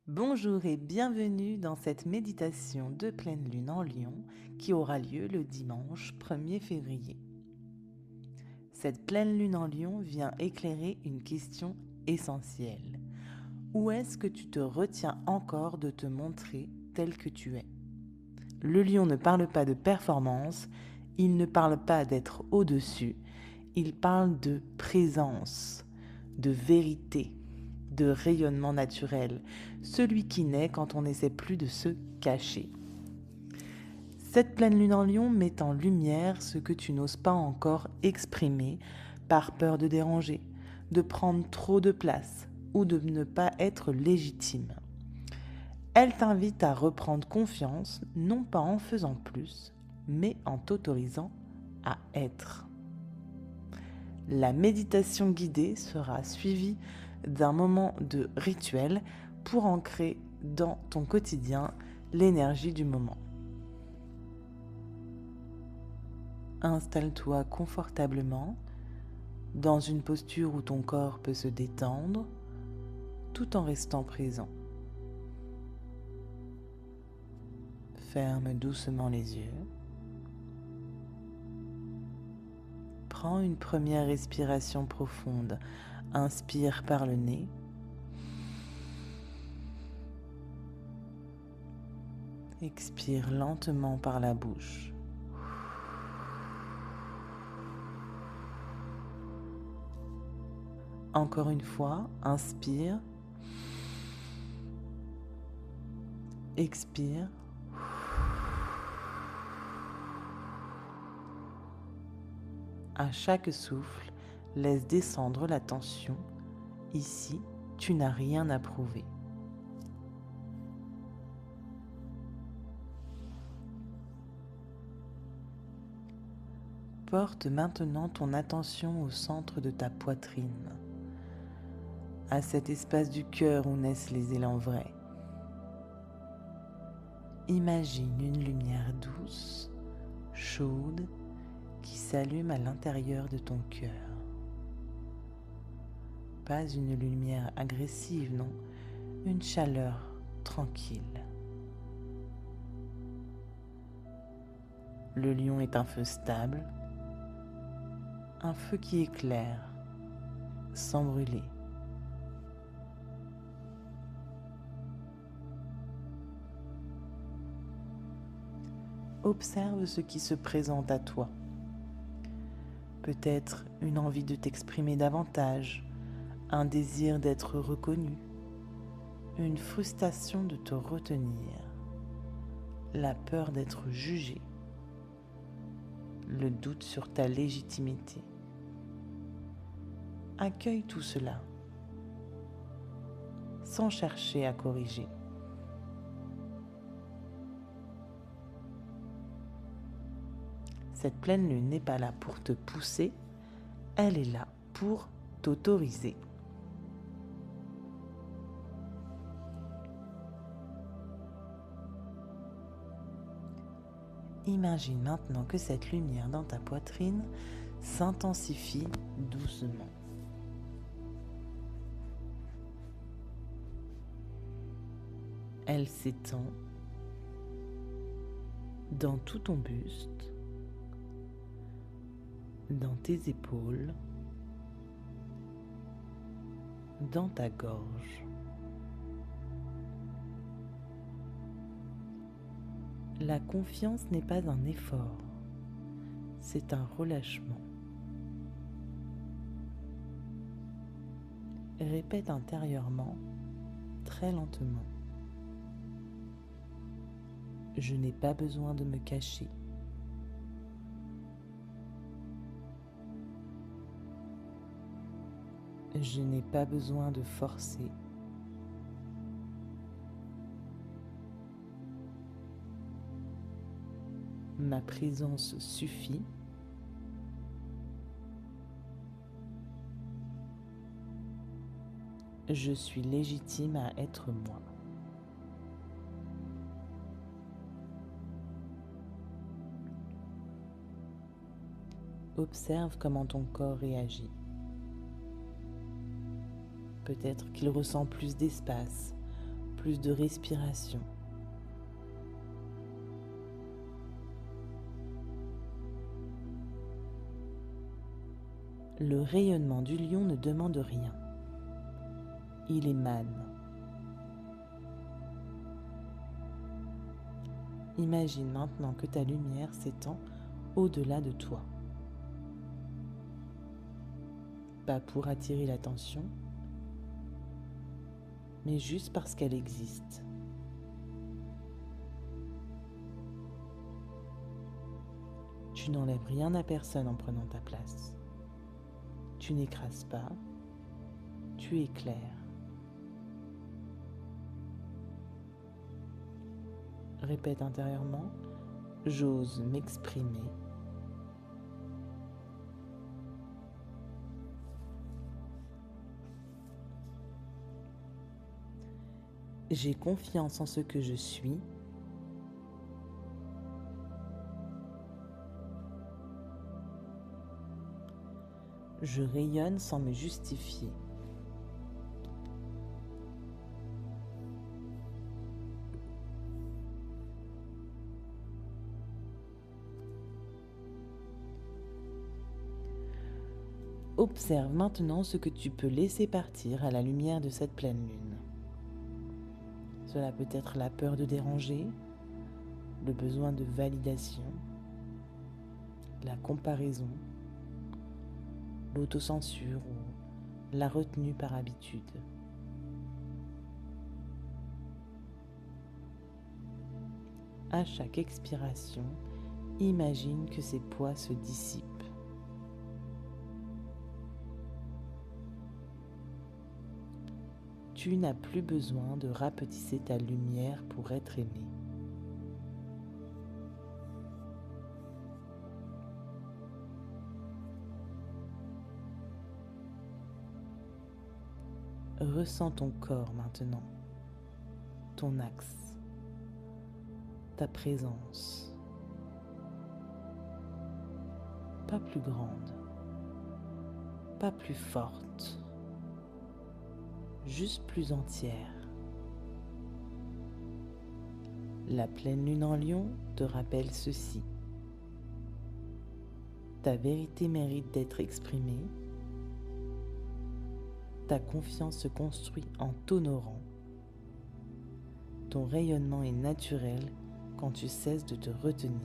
Bonjour et bienvenue dans cette méditation de pleine lune en Lion qui aura lieu le dimanche 1er février. Cette pleine lune en Lion vient éclairer une question essentielle. Où est-ce que tu te retiens encore de te montrer tel que tu es ? Le Lion ne parle pas de performance, il ne parle pas d'être au-dessus, il parle de présence, de vérité, de rayonnement naturel, celui qui naît quand on n'essaie plus de se cacher. Cette pleine lune en Lion met en lumière ce que tu n'oses pas encore exprimer par peur de déranger, de prendre trop de place ou de ne pas être légitime. Elle t'invite à reprendre confiance, non pas en faisant plus, mais en t'autorisant à être. La méditation guidée sera suivie d'un moment de rituel pour ancrer dans ton quotidien l'énergie du moment. Installe-toi confortablement dans une posture où ton corps peut se détendre tout en restant présent. Ferme doucement les yeux. Prends une première respiration profonde. Inspire par le nez. Expire lentement par la bouche. Encore une fois, inspire. Expire. À chaque souffle, laisse descendre la tension. Ici, tu n'as rien à prouver. Porte maintenant ton attention au centre de ta poitrine, à cet espace du cœur où naissent les élans vrais. Imagine une lumière douce, chaude, qui s'allume à l'intérieur de ton cœur. Pas une lumière agressive, non, une chaleur tranquille. Le lion est un feu stable, un feu qui éclaire, sans brûler. Observe ce qui se présente à toi. Peut-être une envie de t'exprimer davantage, un désir d'être reconnu, une frustration de te retenir, la peur d'être jugé, le doute sur ta légitimité. Accueille tout cela, sans chercher à corriger. Cette pleine lune n'est pas là pour te pousser, elle est là pour t'autoriser. Imagine maintenant que cette lumière dans ta poitrine s'intensifie doucement. Elle s'étend dans tout ton buste, dans tes épaules, dans ta gorge. La confiance n'est pas un effort, c'est un relâchement. Répète intérieurement, très lentement. Je n'ai pas besoin de me cacher. Je n'ai pas besoin de forcer. Ma présence suffit. Je suis légitime à être moi. Observe comment ton corps réagit. Peut-être qu'il ressent plus d'espace plus de respiration. Le rayonnement du lion ne demande rien. Il émane. Imagine maintenant que ta lumière s'étend au-delà de toi. Pas pour attirer l'attention, mais juste parce qu'elle existe. Tu n'enlèves rien à personne en prenant ta place. Tu n'écrases pas, tu éclaires. Répète intérieurement, j'ose m'exprimer. J'ai confiance en ce que je suis. Je rayonne sans me justifier. Observe maintenant ce que tu peux laisser partir à la lumière de cette pleine lune. Cela peut être la peur de déranger, le besoin de validation, la comparaison, l'autocensure ou la retenue par habitude. À chaque expiration, imagine que ces poids se dissipent. Tu n'as plus besoin de rapetisser ta lumière pour être aimé. Ressens ton corps maintenant, ton axe, ta présence. Pas plus grande, pas plus forte, juste plus entière. La pleine lune en lion te rappelle ceci. Ta vérité mérite d'être exprimée. Ta confiance se construit en t'honorant. Ton rayonnement est naturel quand tu cesses de te retenir.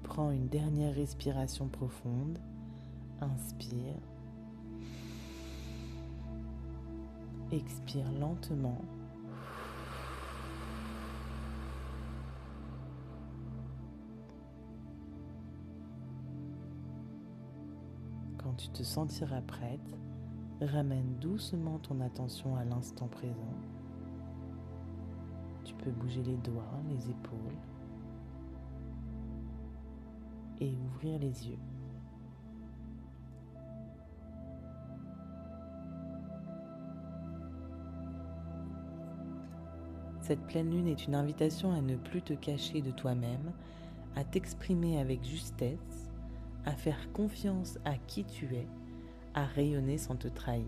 Prends une dernière respiration profonde. Inspire. Expire lentement. Quand tu te sentiras prête, ramène doucement ton attention à l'instant présent. Tu peux bouger les doigts, les épaules et ouvrir les yeux. Cette pleine lune est une invitation à ne plus te cacher de toi-même, à t'exprimer avec justesse, à faire confiance à qui tu es, à rayonner sans te trahir.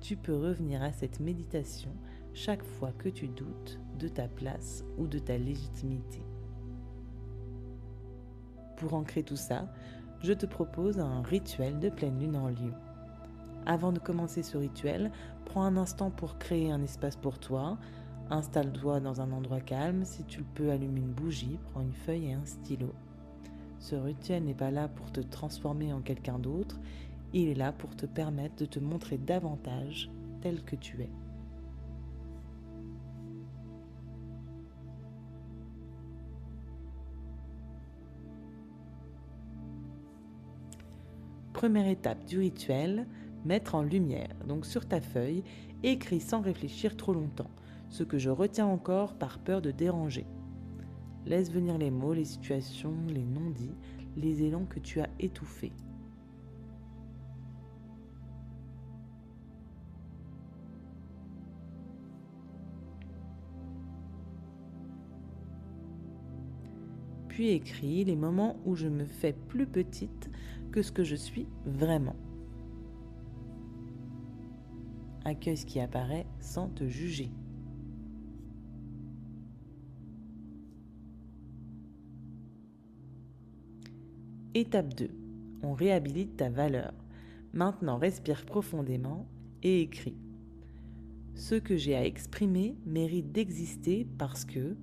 Tu peux revenir à cette méditation chaque fois que tu doutes de ta place ou de ta légitimité. Pour ancrer tout ça, je te propose un rituel de pleine lune en lion. Avant de commencer ce rituel, prends un instant pour créer un espace pour toi. Installe-toi dans un endroit calme. Si tu le peux, allume une bougie, prends une feuille et un stylo. Ce rituel n'est pas là pour te transformer en quelqu'un d'autre, il est là pour te permettre de te montrer davantage tel que tu es. Première étape du rituel, mettre en lumière. Donc sur ta feuille, écris sans réfléchir trop longtemps, ce que je retiens encore par peur de déranger. Laisse venir les mots, les situations, les non-dits, les élans que tu as étouffés. puis écris les moments où je me fais plus petite que ce que je suis vraiment. Accueille ce qui apparaît sans te juger. Étape 2. On réhabilite ta valeur. Maintenant, respire profondément et écris. Ce que j'ai à exprimer mérite d'exister parce que...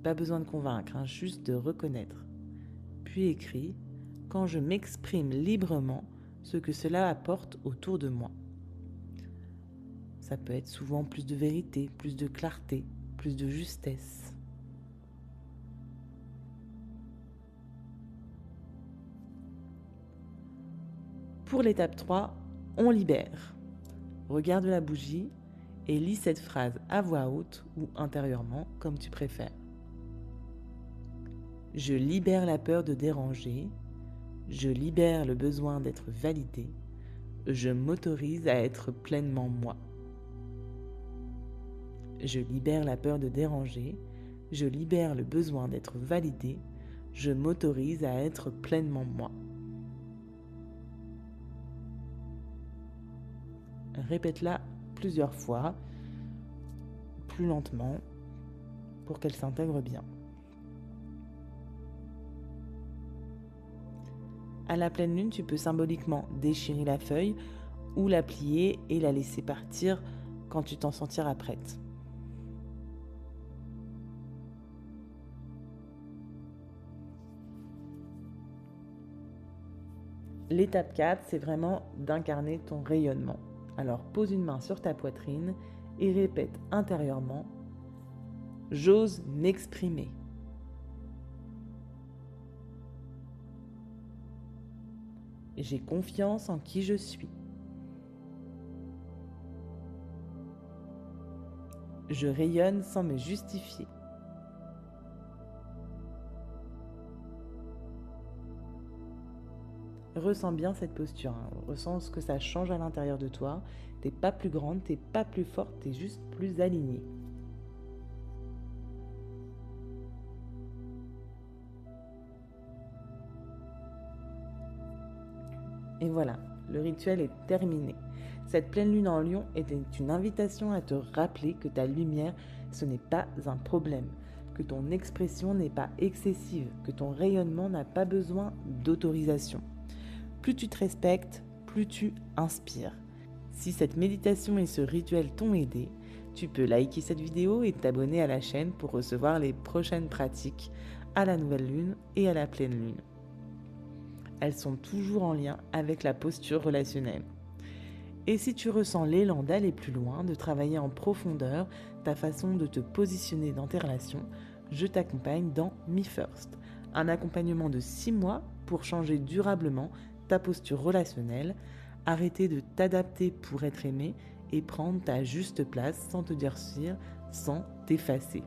Pas besoin de convaincre, juste de reconnaître. Puis écris. Quand je m'exprime librement, ce que cela apporte autour de moi. Ça peut être souvent plus de vérité, plus de clarté, plus de justesse. Pour l'étape 3, on libère. Regarde la bougie et lis cette phrase à voix haute ou intérieurement, comme tu préfères. Je libère la peur de déranger. Je libère le besoin d'être validé. Je m'autorise à être pleinement moi. Je libère la peur de déranger. Je libère le besoin d'être validé. Je m'autorise à être pleinement moi. Répète-la plusieurs fois, plus lentement, pour qu'elle s'intègre bien. À la pleine lune, tu peux symboliquement déchirer la feuille ou la plier et la laisser partir quand tu t'en sentiras prête. L'étape 4, c'est vraiment d'incarner ton rayonnement. Alors pose une main sur ta poitrine et répète intérieurement « J'ose m'exprimer ». J'ai confiance en qui je suis. Je rayonne sans me justifier. Ressens bien cette posture, Ressens ce que ça change à l'intérieur de toi. T'es pas plus grande, t'es pas plus forte, t'es juste plus alignée. Et voilà, le rituel est terminé. Cette pleine lune en Lion était une invitation à te rappeler que ta lumière, ce n'est pas un problème, que ton expression n'est pas excessive, que ton rayonnement n'a pas besoin d'autorisation. Plus tu te respectes, plus tu inspires. Si cette méditation et ce rituel t'ont aidé, tu peux liker cette vidéo et t'abonner à la chaîne pour recevoir les prochaines pratiques à la nouvelle lune et à la pleine lune. Elles sont toujours en lien avec la posture relationnelle. Et si tu ressens l'élan d'aller plus loin, de travailler en profondeur ta façon de te positionner dans tes relations, je t'accompagne dans Me First, un accompagnement de 6 mois pour changer durablement ta posture relationnelle, arrêter de t'adapter pour être aimé et prendre ta juste place sans te durcir, sans t'effacer.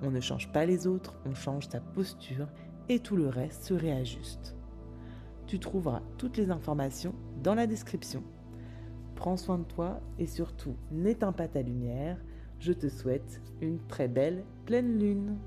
On ne change pas les autres, on change ta posture et tout le reste se réajuste. Tu trouveras toutes les informations dans la description. Prends soin de toi et surtout n'éteins pas ta lumière. Je te souhaite une très belle pleine lune.